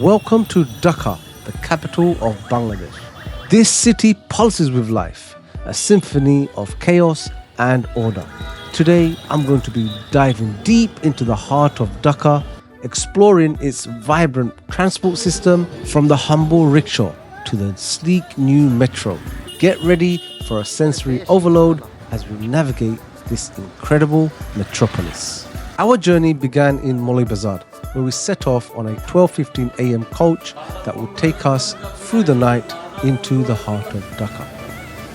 Welcome to Dhaka, the capital of Bangladesh. This city pulses with life, a symphony of chaos and order. Today, I'm going to be diving deep into the heart of Dhaka, exploring its vibrant transport system from the humble rickshaw to the sleek new metro. Get ready for a sensory overload as we navigate this incredible metropolis. Our journey began in Molly Bazar, where we set off on a 12:15 a.m. coach that would take us through the night into the heart of Dhaka.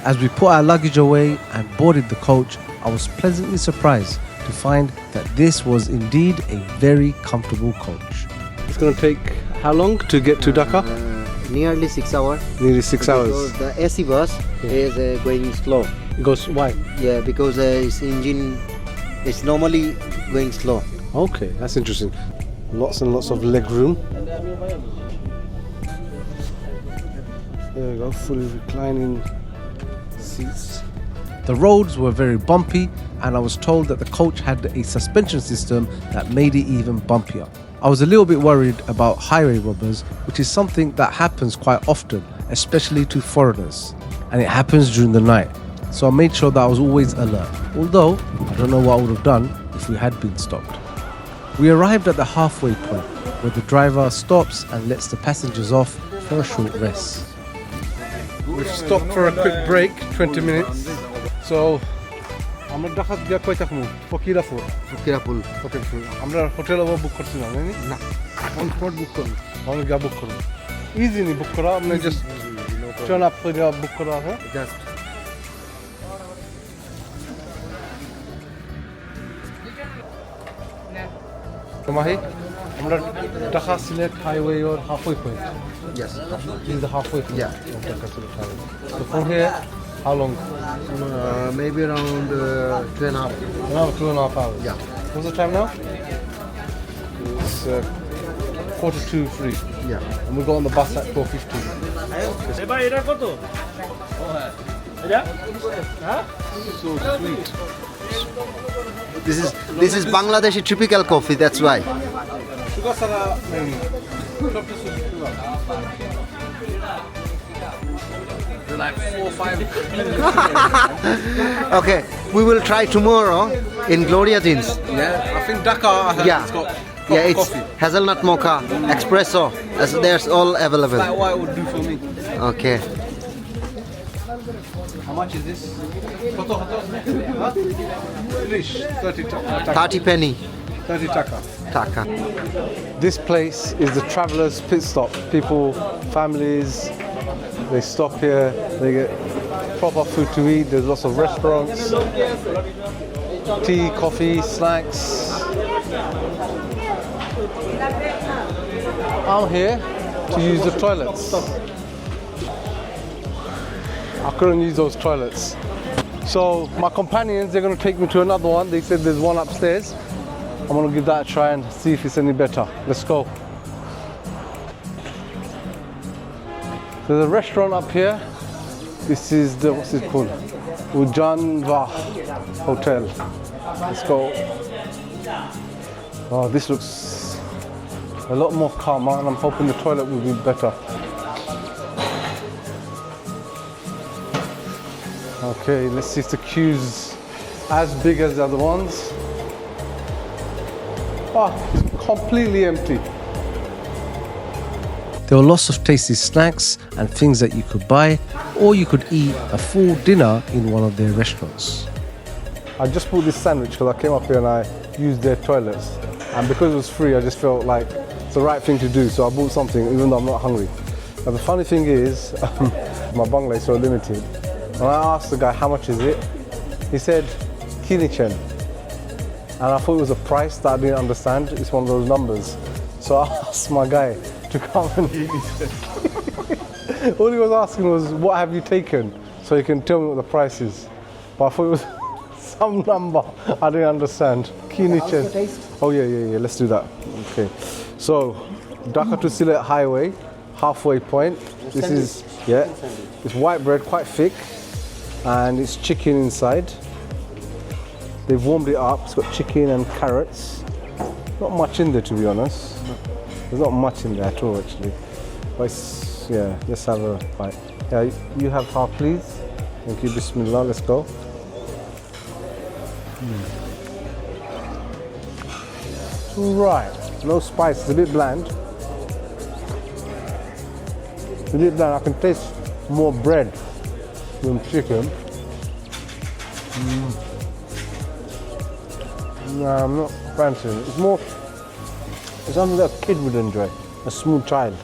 As we put our luggage away and boarded the coach, I was pleasantly surprised to find that this was indeed a very comfortable coach. It's going to take how long to get to Dhaka? Nearly 6 hours. Nearly 6 hours. Because the AC bus is going slow. It goes, why? Yeah, because its engine is normally going slow. Okay, that's interesting. Lots and lots of leg room. There we go, fully reclining seats. The roads were very bumpy, and I was told that the coach had a suspension system that made it even bumpier. I was a little bit worried about highway robbers, which is something that happens quite often, especially to foreigners, and it happens during the night. So I made sure that I was always alert, although I don't know what I would have done if we had been stopped. We arrived at the halfway point, where the driver stops and lets the passengers off for a short rest. We've stopped for a quick break, 20 minutes. So, আমরা ঢাকা গিয়ে কয়টা খামু? Fakirapur. Fukirapul. আমরা hotel book করছি না, না। কোন spot বুক করব? আমরা গিয়ে বুক করব। ইজি নি বুক করা, আমরা জাস্ট টার্ন আপ করে বুক করা আছে। Just. তো মাহি, আমরা Dhaka Sylhet highway or halfway point. Yes. This is the halfway point. Yeah. Of Dhaka Silet highway. So from here, how long? Maybe around 2.5. Now 2.5 hours. Yeah. What's the time now? It's 3:45. Yeah. And we go on the bus at 4:15. So sweet. This is Bangladeshi typical coffee. That's why. They're like 4 or 5. Okay, we will try tomorrow in Gloria Jeans. Yeah, I think Dhaka has Yeah. got Yeah, it's coffee. hazelnut mocha, espresso. There's all available. Like what it would do for me. Okay. How much is this? Finish 30 taka. 30 penny. 30 taka. Taka. This place is the travelers' pit stop. People, families, they stop here. They get proper food to eat. There's lots of restaurants, tea, coffee, snacks. I'm here to use the toilets. I couldn't use those toilets. So my companions, they're going to take me to another one. They said there's one upstairs. I'm going to give that a try and see if it's any better. Let's go. There's a restaurant up here. This is the, what's it called? Ujanva Hotel. Let's go. Oh, this looks a lot more calmer, and I'm hoping the toilet will be better. Okay, let's see if the queue's as big as the other ones. Oh, it's completely empty. There were lots of tasty snacks and things that you could buy, or you could eat a full dinner in one of their restaurants. I just bought this sandwich because I came up here and I used their toilets. And because it was free, I just felt like it's the right thing to do. So I bought something, even though I'm not hungry. Now the funny thing is, my bangla is so limited. When I asked the guy how much is it, he said, Kinichen. And I thought it was a price that I didn't understand. It's one of those numbers. So I asked my guy to come and all he was asking was, what have you taken? So he can tell me what the price is. But I thought it was some number I didn't understand. Kinichen. Oh yeah, let's do that. Okay. So, Dhaka to Silet Highway, halfway point. This is, it's white bread, quite thick. And it's chicken inside. They've warmed it up. It's got chicken and carrots. Not much in there, to be honest. There's not much in there at all actually. But it's, yeah, let's have a bite. Yeah, you have half please. Thank you, Bismillah, let's go. Right, no spice, it's a bit bland. It's a bit bland, I can taste more bread than chicken. No, I'm not fancying it. It's something that a kid would enjoy, a small child.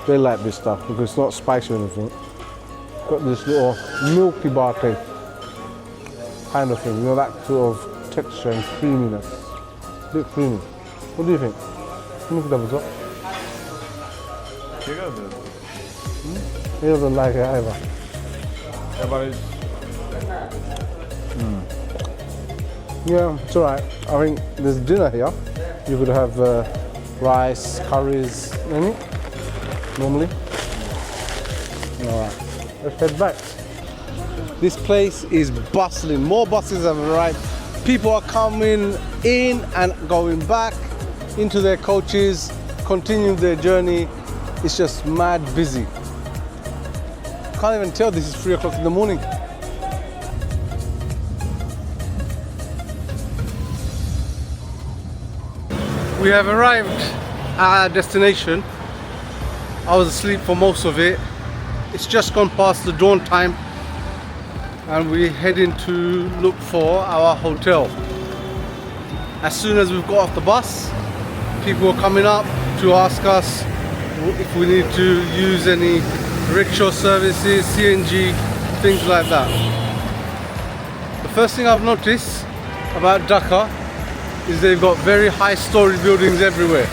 They like this stuff because it's not spicy or anything. Got this little milky bar taste kind of thing, you know, that sort of texture and creaminess. A bit creamy. What do you think? Look at that. He doesn't like it either. Yeah, but it's... Yeah, it's alright. I think there's dinner here. You could have rice, curries, normally. Alright, let's head back. This place is bustling. More buses have arrived. People are coming in and going back into their coaches, continuing their journey. It's just mad busy. Can't even tell this is 3 o'clock in the morning. We have arrived at our destination. I was asleep for most of it. It's just gone past the dawn time and we're heading to look for our hotel. As soon as we've got off the bus, people are coming up to ask us if we need to use any rickshaw services, CNG, things like that. The first thing I've noticed about Dhaka is they've got very high story buildings everywhere.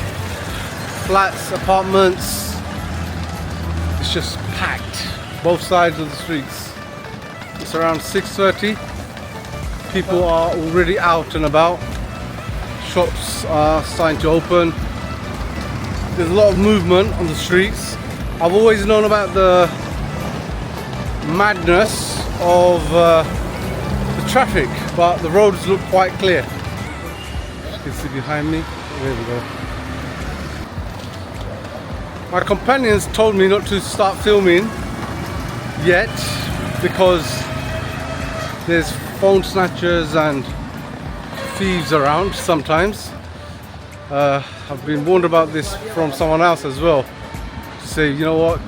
Flats, apartments, it's just packed, both sides of the streets. It's around 6:30, people are already out and about, shops are starting to open, there's a lot of movement on the streets. I've always known about the madness of the traffic, but the roads look quite clear. You can see behind me, there we go. My companions told me not to start filming yet because there's phone snatchers and thieves around sometimes. I've been warned about this from someone else as well, to say, you know what,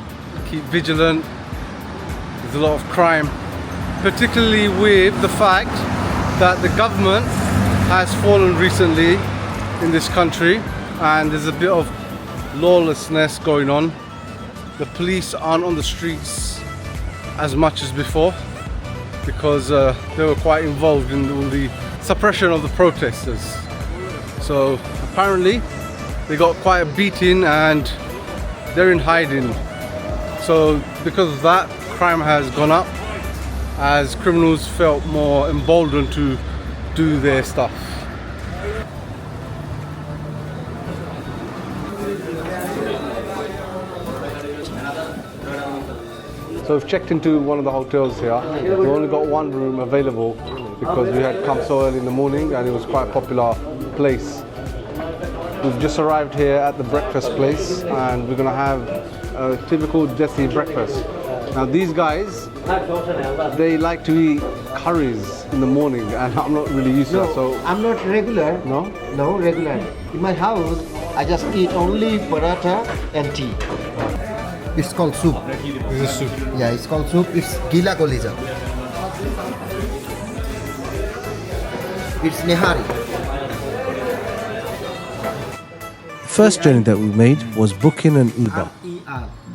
keep vigilant, there's a lot of crime, particularly with the fact that the government has fallen recently in this country and there's a bit of lawlessness going on. The police aren't on the streets as much as before because they were quite involved in all the suppression of the protesters. So apparently they got quite a beating and they're in hiding. So because of that, crime has gone up as criminals felt more emboldened to do their stuff. So we've checked into one of the hotels here. We've only got one room available because we had come so early in the morning and it was quite a popular place. We've just arrived here at the breakfast place and we're going to have a typical Desi breakfast. Now these guys, they like to eat curries in the morning and I'm not really used to that. So I'm not regular. No? No, regular. In my house, I just eat only paratha and tea. It's called soup. This is soup. Yeah, it's called soup. It's gila kolija. It's nehari. The first journey that we made was booking an Uber.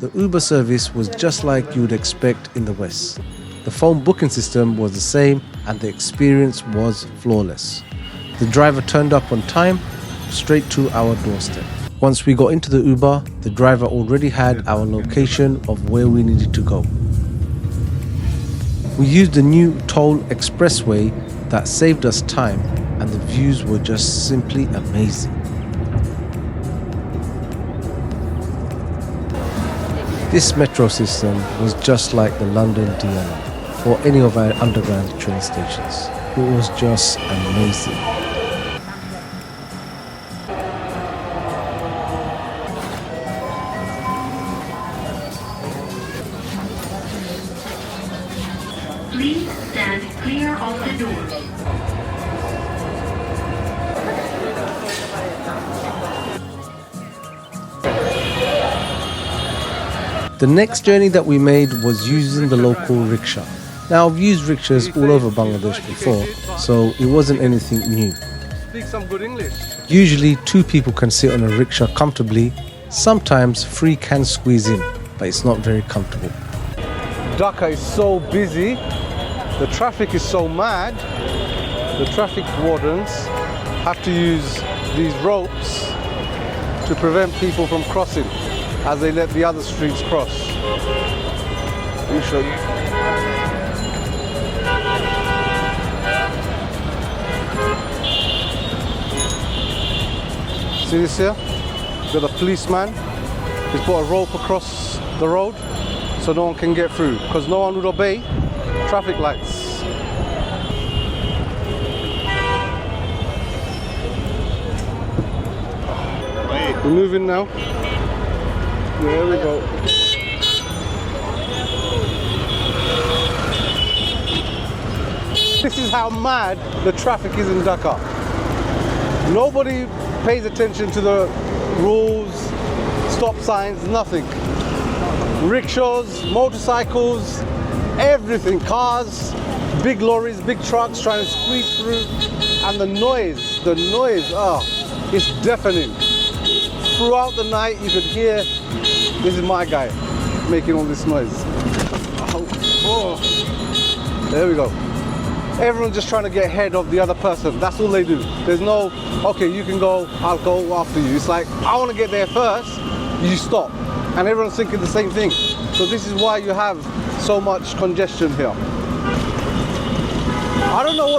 The Uber service was just like you would expect in the West. The phone booking system was the same and the experience was flawless. The driver turned up on time, straight to our doorstep. Once we got into the Uber, the driver already had our location of where we needed to go. We used the new toll expressway that saved us time and the views were just simply amazing. This metro system was just like the London DLR or any of our underground train stations. It was just amazing. Please stand clear of the doors. The next journey that we made was using the local rickshaw. Now, I've used rickshaws all over Bangladesh before, so it wasn't anything new. Speak some good English. Usually 2 people can sit on a rickshaw comfortably. Sometimes 3 can squeeze in, but it's not very comfortable. Dhaka is so busy. The traffic is so mad. The traffic wardens have to use these ropes to prevent people from crossing as they let the other streets cross. Let me show you. See this here? Got a policeman. He's put a rope across the road so no one can get through because no one would obey traffic lights. We're moving now. There we go. This is how mad the traffic is in Dhaka. Nobody pays attention to the rules, stop signs, nothing. Rickshaws, motorcycles, everything, cars, big lorries, big trucks trying to squeeze through, and the noise, it's deafening. Throughout the night you could hear, this is my guy making all this noise. Oh. There we go. Everyone's just trying to get ahead of the other person. That's all they do. There's no, okay, you can go, I'll go after you. It's like, I want to get there first, you stop. And everyone's thinking the same thing. So this is why you have so much congestion here. I don't know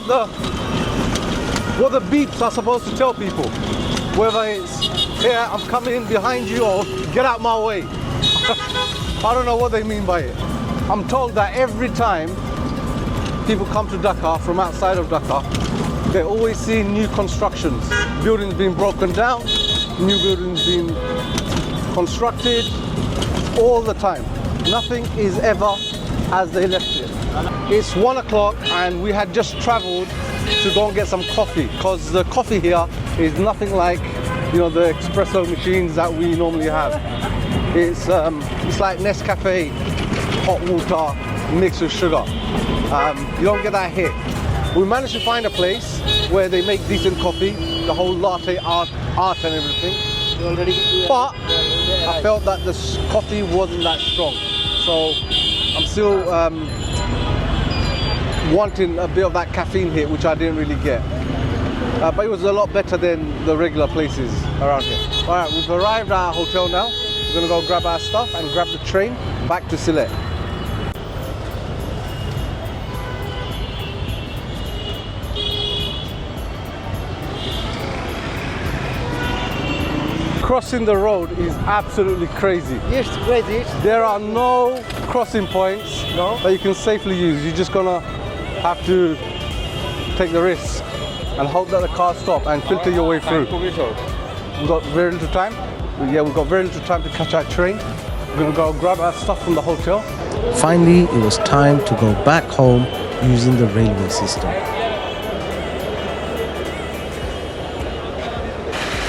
what the beeps are supposed to tell people. Whether it's, here, I'm coming in behind you, or get out my way. I don't know what they mean by it. I'm told that every time people come to Dhaka from outside of Dhaka, they always see new constructions. Buildings being broken down, new buildings being constructed, all the time. Nothing is ever as they left it. It's 1 o'clock and we had just traveled to go and get some coffee, because the coffee here is nothing like, you know, the espresso machines that we normally have. It's like Nescafe, hot water mixed with sugar. You don't get that here. We managed to find a place where they make decent coffee, the whole latte art and everything. But I felt that the coffee wasn't that strong. So I'm still wanting a bit of that caffeine hit, which I didn't really get. But it was a lot better than the regular places around here. All right, we've arrived at our hotel now. We're gonna go grab our stuff and grab the train back to Sylhet. Crossing the road is absolutely crazy. Yes, crazy. There are no crossing points that you can safely use. You're just gonna have to take the risk and hope that the cars stop and filter your way through. We've got very little time. Yeah, we've got very little time to catch our train. We're gonna go grab our stuff from the hotel. Finally, it was time to go back home using the railway system.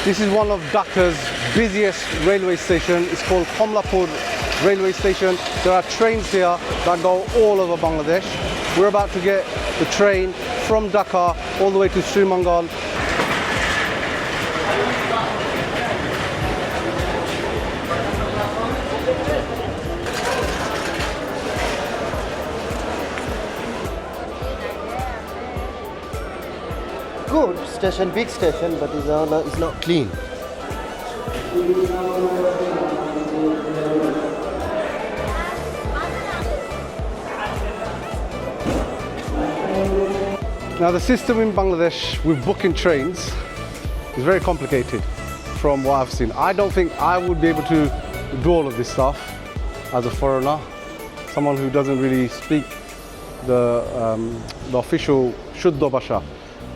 This is one of Dhaka's busiest railway stations. It's called Komlapur railway station. There are trains here that go all over Bangladesh. We're about to get the train from Dhaka all the way to Sreemangal. Good station, big station, but it's not clean. Now the system in Bangladesh with booking trains is very complicated from what I've seen. I don't think I would be able to do all of this stuff as a foreigner, someone who doesn't really speak the official Shuddha Bhasha.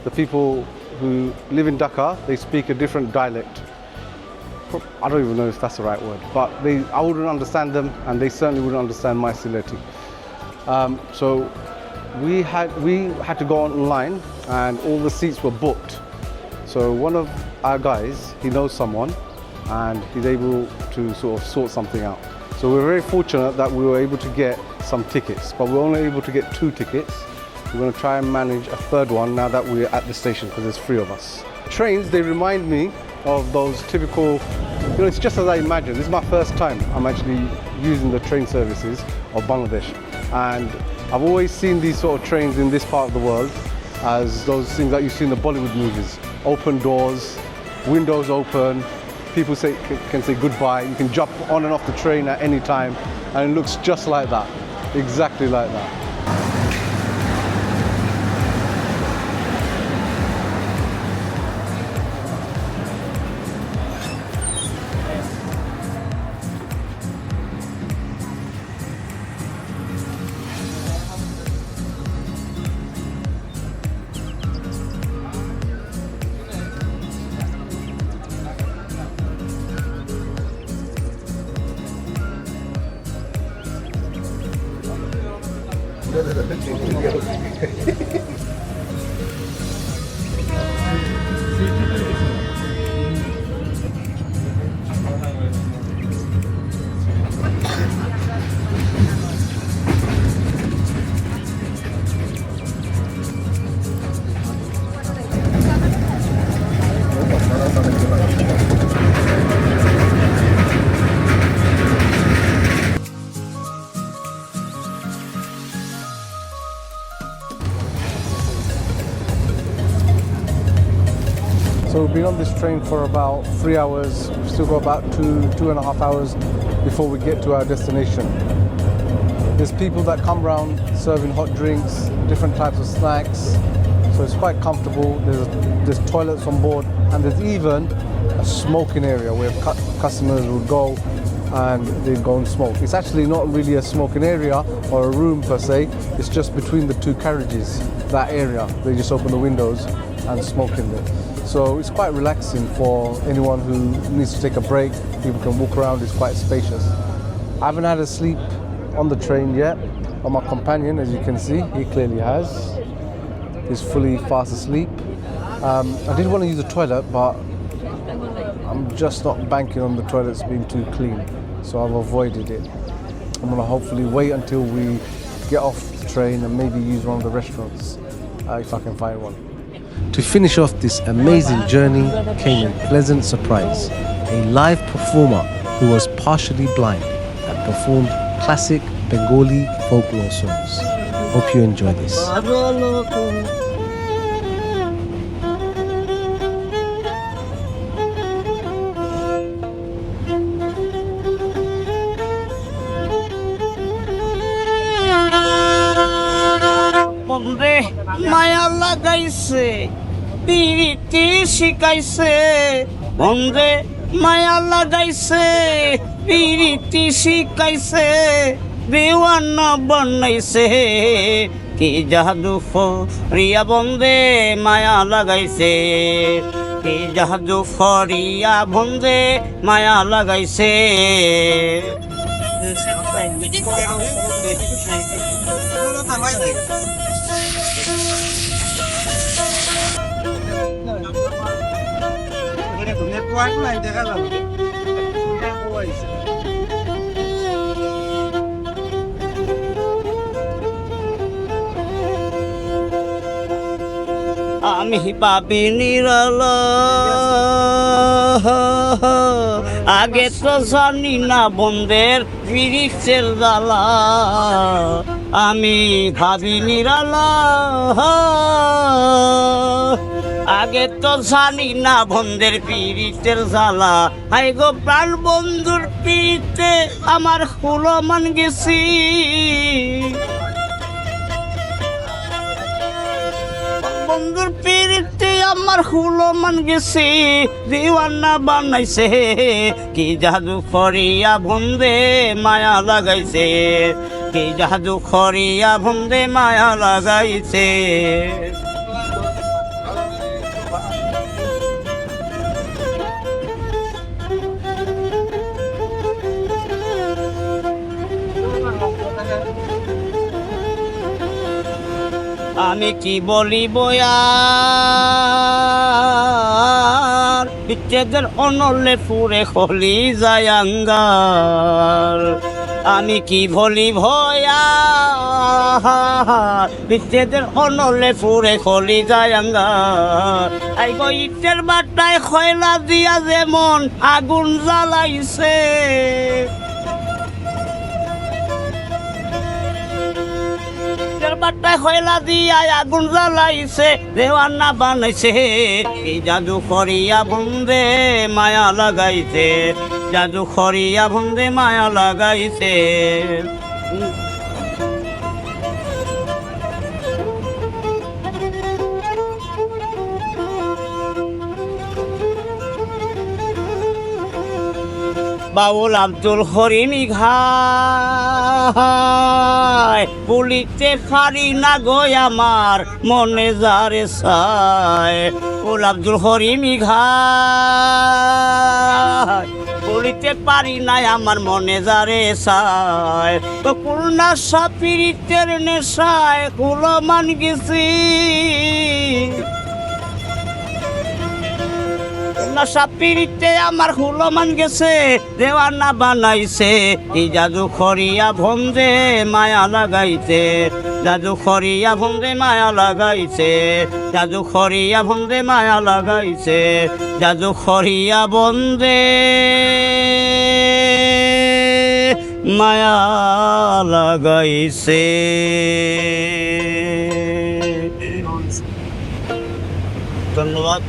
The people who live in Dhaka, they speak a different dialect. I don't even know if that's the right word, but I wouldn't understand them, and they certainly wouldn't understand my Sylheti. So we had to go online and all the seats were booked. So one of our guys, he knows someone and he's able to sort of sort something out. So we're very fortunate that we were able to get some tickets, but we're only able to get 2 tickets. We're going to try and manage a third one now that we're at the station because there's 3 of us. Trains, they remind me of those typical, it's just as I imagine. This is my first time I'm actually using the train services of Bangladesh. And I've always seen these sort of trains in this part of the world as those things that you see in the Bollywood movies. Open doors, windows open, people can say goodbye, you can jump on and off the train at any time, and it looks just like that, exactly like that. So we've been on this train for about 3 hours. We've still got about 2.5 hours before we get to our destination. There's people that come around serving hot drinks, different types of snacks. So it's quite comfortable. There's toilets on board, and there's even a smoking area where customers will go and they go and smoke. It's actually not really a smoking area or a room per se. It's just between the 2 carriages, that area. They just open the windows and smoke in there. So it's quite relaxing for anyone who needs to take a break. People can walk around, it's quite spacious. I haven't had a sleep on the train yet, but my companion, as you can see, he clearly has. He's fully fast asleep. I did want to use the toilet, but I'm just not banking on the toilets being too clean, so I've avoided it. I'm gonna hopefully wait until we get off the train and maybe use one of the restaurants, if I can find one. To finish off this amazing journey came a pleasant surprise. A live performer who was partially blind and performed classic Bengali folklore songs. Hope you enjoy this. মায়া লাগাইছে পিরিতি শিখাইছে বন্ধে মায়া লাগাইছে পিরিতি শিখাইছে দিওয়ানা বানাইছে কি জাদু ফরিয়া বন্ধে মায়া লাগাইছে কি জাদু ফরিয়া বন্ধে মায়া লাগাইছে আমি পাপি নিরালা আগে তো জানি না বন্ধের ফিরিসের জ্বালা আমি ভাবি নিরালা আগে তো জানি না বন্ধের পিরিতের জ্বালা হাই গো প্রাণ বন্ধুর পিরিতে আমার হুলো মান গেছি বন্ধুর পিরিতে আমার হুলো মান গেছি দিওয়ানা বানাইছে কি জাদু করিয়া বন্ধে মায়া লাগাইছে কি জাদু করিয়া বন্ধে মায়া লাগাইছে আমি কি বলি বয়ার বিচ্ছেদের অনলে ফুরে খলি যায় আঙ্গার আমি কি বলি ভয়ার বিচ্ছেদের অনলে ফুরে খলি যায় আঙ্গার আই গো ইটের বাটায় খয়লা দিয়া যেমন আগুন জ্বালাইছে বাটায় খয়লা দিয়া আগুন জ্বালাইছে দেওয়ানা বানাইছে এই জাদু করিয়া বন্দে মায়া লাগাইছে জাদু করিয়া বন্দে মায়া লাগাইছে বাউল আব্দুল হরিমি ঘাই বলিতে পারি না গো আমার মনে যারে চায় বাউল আব্দুল হরিমি ঘাই বলিতে পারি না আমার মনে যারে চায় তো পূর্ণা সাপিরিতের নেশায় কুলো মান গেছি সাপিরিতে আমার হুলমান গেছে দেওয়ানা বানাইছে এই জাদু খরিয়া ভন্দে মায়া লাগাইছে জাদু খরিয়া ভন্দে মায়া লাগাইছে জাদু খরিয়া ভন্দে মায়া লাগাইছে জাদু খরিয়া বন্দে মায়া লাগাইছে ধন্যবাদ।